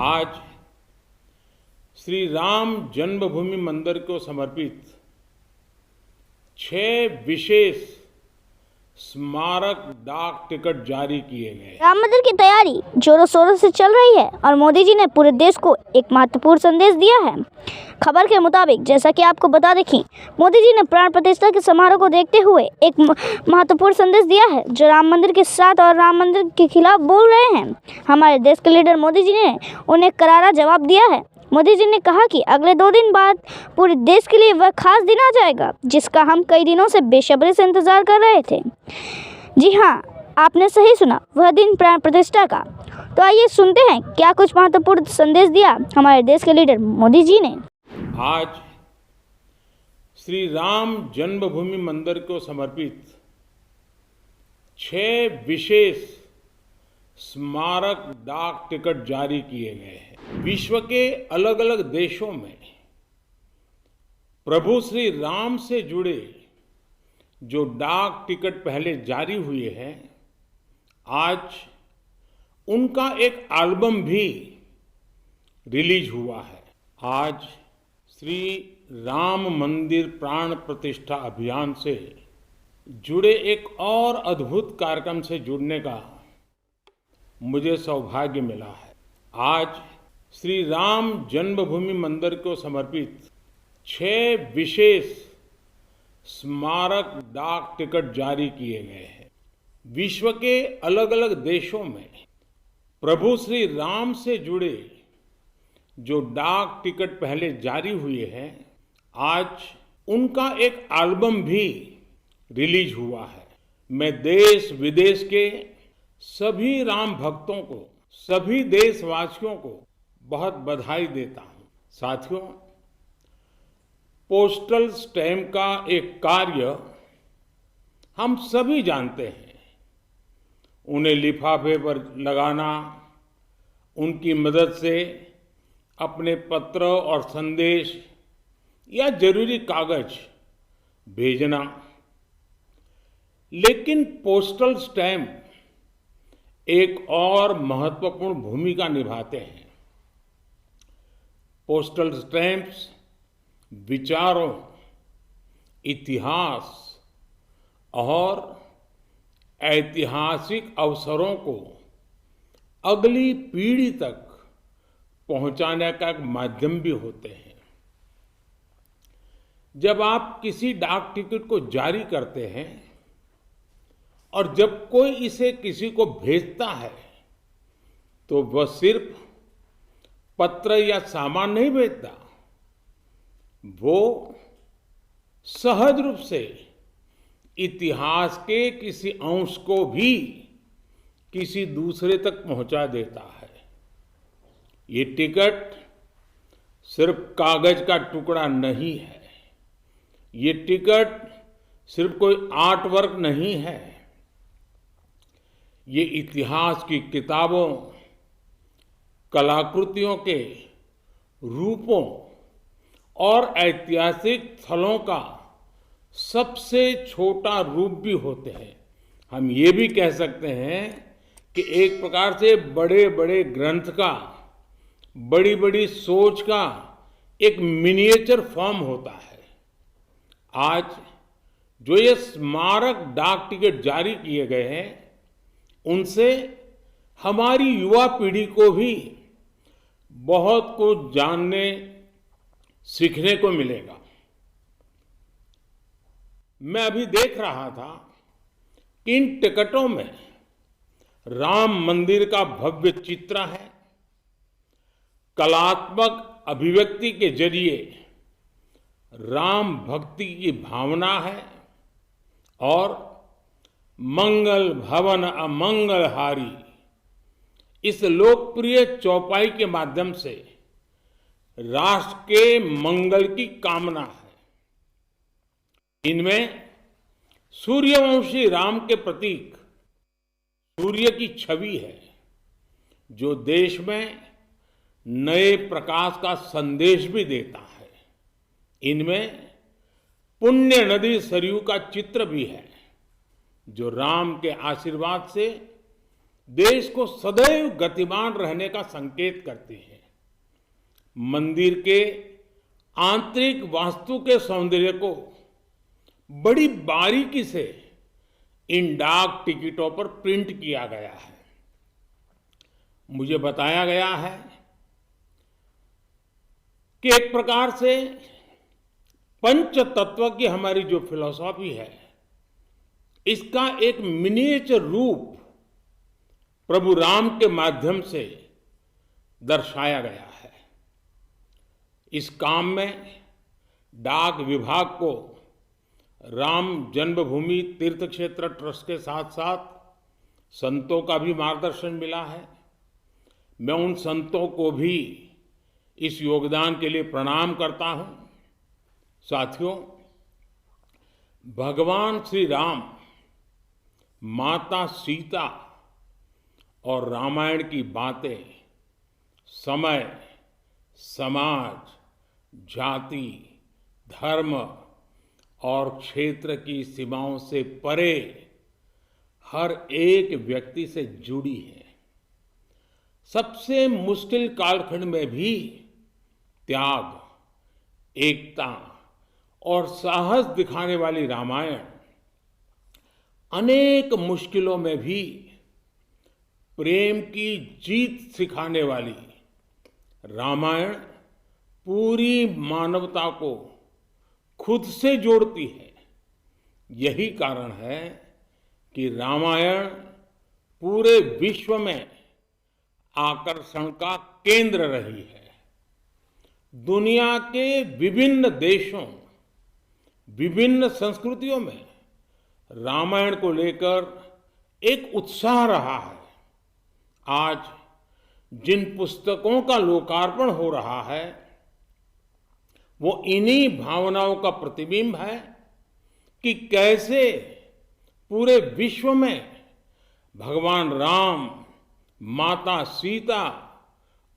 आज श्री राम जन्मभूमि मंदिर को समर्पित 6 विशेष स्मारक डाक टिकट जारी किए गए। राम मंदिर की तैयारी जोरों शोरों से चल रही है और मोदी जी ने पूरे देश को एक महत्वपूर्ण संदेश दिया है। खबर के मुताबिक जैसा कि आपको बता दें कि मोदी जी ने प्राण प्रतिष्ठा के समारोह को देखते हुए एक महत्वपूर्ण संदेश दिया है जो राम मंदिर के साथ और राम मंदिर के खिलाफ बोल रहे हैं। हमारे देश के लीडर मोदी जी ने उन्हें करारा जवाब दिया है। मोदी जी ने कहा कि अगले 2 दिन बाद पूरे देश के लिए वह खास दिन आ जाएगा जिसका हम कई दिनों से बेसब्री से इंतजार कर रहे थे। जी हाँ, आपने सही सुना, वह दिन प्राण प्रतिष्ठा का। तो आइए सुनते हैं क्या कुछ महत्वपूर्ण संदेश दिया हमारे देश के लीडर मोदी जी ने। आज श्री राम जन्मभूमि मंदिर को समर्पित 6 विशेष स्मारक डाक टिकट जारी किए गए हैं। विश्व के अलग अलग देशों में प्रभु श्री राम से जुड़े जो डाक टिकट पहले जारी हुए हैं, आज उनका एक एल्बम भी रिलीज हुआ है। आज श्री राम मंदिर प्राण प्रतिष्ठा अभियान से जुड़े एक और अद्भुत कार्यक्रम से जुड़ने का मुझे सौभाग्य मिला है। आज श्री राम जन्मभूमि मंदिर को समर्पित 6 विशेष स्मारक डाक टिकट जारी किए गए हैं। विश्व के अलग अलग देशों में प्रभु श्री राम से जुड़े जो डाक टिकट पहले जारी हुए हैं, आज उनका एक एल्बम भी रिलीज हुआ है। मैं देश विदेश के सभी राम भक्तों को, सभी देशवासियों को बहुत बधाई देता हूं। साथियों, पोस्टल स्टैम्प का एक कार्य हम सभी जानते हैं। उन्हें लिफाफे पर लगाना, उनकी मदद से अपने पत्र और संदेश या जरूरी कागज भेजना। लेकिन पोस्टल स्टैम्प एक और महत्वपूर्ण भूमिका निभाते हैं। पोस्टल स्टैम्प्स विचारों, इतिहास और ऐतिहासिक अवसरों को अगली पीढ़ी तक पहुंचाने का एक माध्यम भी होते हैं। जब आप किसी डाक टिकट को जारी करते हैं और जब कोई इसे किसी को भेजता है, तो वह सिर्फ पत्र या सामान नहीं भेजता, वो सहज रूप से इतिहास के किसी अंश को भी किसी दूसरे तक पहुंचा देता है। ये टिकट सिर्फ कागज का टुकड़ा नहीं है, ये टिकट सिर्फ कोई आर्ट वर्क नहीं है, ये इतिहास की किताबों, कलाकृतियों के रूपों और ऐतिहासिक स्थलों का सबसे छोटा रूप भी होते हैं। हम ये भी कह सकते हैं कि एक प्रकार से बड़े बड़े ग्रंथ का, बड़ी बड़ी सोच का एक मिनिएचर फॉर्म होता है। आज जो ये स्मारक डाक टिकट जारी किए गए हैं, उनसे हमारी युवा पीढ़ी को भी बहुत कुछ जानने, सीखने को मिलेगा। मैं अभी देख रहा था कि इन टिकटों में राम मंदिर का भव्य चित्र है। कलात्मक अभिव्यक्ति के जरिए राम भक्ति की भावना है और मंगल भवन अमंगलहारी इस लोकप्रिय चौपाई के माध्यम से राष्ट्र के मंगल की कामना है। इनमें सूर्यवंशी राम के प्रतीक सूर्य की छवि है, जो देश में नए प्रकाश का संदेश भी देता है। इनमें पुण्य नदी सरयू का चित्र भी है, जो राम के आशीर्वाद से देश को सदैव गतिमान रहने का संकेत करती हैं। मंदिर के आंतरिक वास्तु के सौंदर्य को बड़ी बारीकी से इन डाक टिकटों पर प्रिंट किया गया है। मुझे बताया गया है कि एक प्रकार से पंच तत्व की हमारी जो फिलॉसफी है, इसका एक मिनिएचर रूप प्रभु राम के माध्यम से दर्शाया गया है। इस काम में डाक विभाग को राम जन्मभूमि तीर्थ क्षेत्र ट्रस्ट के साथ साथ संतों का भी मार्गदर्शन मिला है। मैं उन संतों को भी इस योगदान के लिए प्रणाम करता हूं। साथियों, भगवान श्री राम, माता सीता और रामायण की बातें समय, समाज, जाति, धर्म और क्षेत्र की सीमाओं से परे हर एक व्यक्ति से जुड़ी है। सबसे मुश्किल कालखंड में भी त्याग, एकता और साहस दिखाने वाली रामायण, अनेक मुश्किलों में भी प्रेम की जीत सिखाने वाली रामायण पूरी मानवता को खुद से जोड़ती है। यही कारण है कि रामायण पूरे विश्व में आकर्षण का केंद्र रही है। दुनिया के विभिन्न देशों, विभिन्न संस्कृतियों में रामायण को लेकर एक उत्साह रहा है। आज जिन पुस्तकों का लोकार्पण हो रहा है, वो इन्हीं भावनाओं का प्रतिबिंब है कि कैसे पूरे विश्व में भगवान राम, माता सीता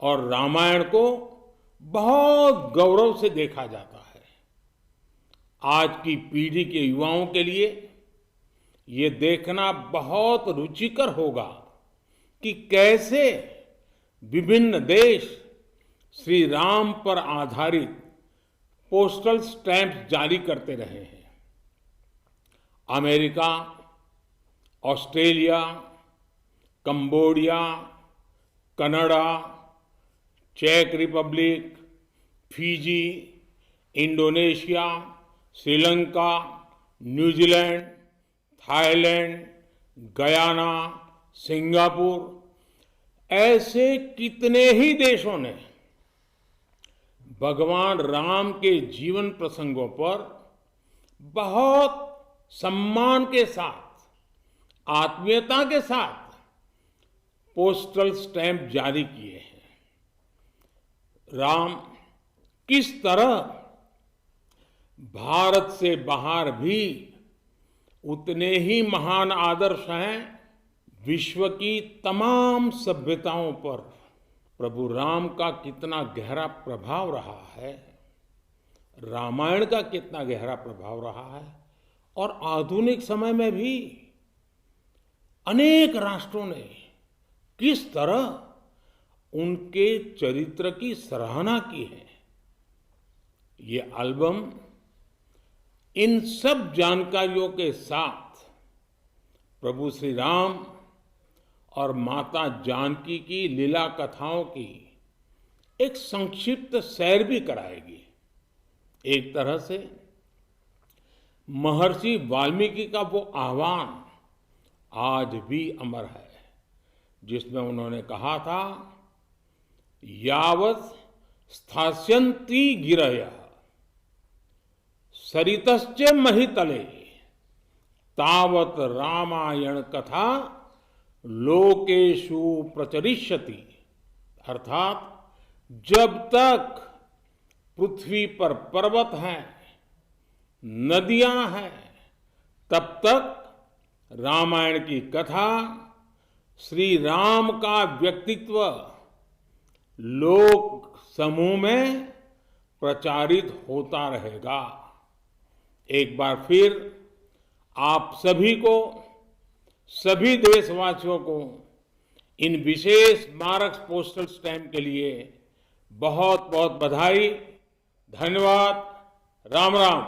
और रामायण को बहुत गौरव से देखा जाता है। आज की पीढ़ी के युवाओं के लिए ये देखना बहुत रुचिकर होगा कि कैसे विभिन्न देश श्री राम पर आधारित पोस्टल स्टैंप जारी करते रहे हैं। अमेरिका, ऑस्ट्रेलिया, कंबोडिया, कनाडा, चेक Republic, Fiji, Indonesia, Sri Lanka, New Zealand, Thailand, Guyana, Singapore, ऐसे कितने ही देशों ने भगवान राम के जीवन प्रसंगों पर बहुत सम्मान के साथ, आत्मीयता के साथ पोस्टल स्टैंप जारी किए हैं। राम किस तरह भारत से बाहर भी उतने ही महान आदर्श हैं। विश्व की तमाम सभ्यताओं पर प्रभु राम का कितना गहरा प्रभाव रहा है, रामायण का कितना गहरा प्रभाव रहा है, और आधुनिक समय में भी अनेक राष्ट्रों ने किस तरह उनके चरित्र की सराहना की है। ये एल्बम इन सब जानकारियों के साथ प्रभु श्री राम और माता जानकी की लीला कथाओं की एक संक्षिप्त सैर भी कराएगी। एक तरह से महर्षि वाल्मीकि का वो आह्वान आज भी अमर है, जिसमें उन्होंने कहा था, यावत् स्थास्यन्ति गिरयः सरितश्च महितले तावत् रामायण कथा लोकेषु प्रचरिष्यति। अर्थात जब तक पृथ्वी पर पर्वत हैं, नदियां हैं, तब तक रामायण की कथा, श्री राम का व्यक्तित्व लोक समूह में प्रचारित होता रहेगा। एक बार फिर आप सभी को, सभी देशवासियों को इन विशेष स्मारक पोस्टल स्टैम्प के लिए बहुत बहुत बधाई, धन्यवाद, राम राम।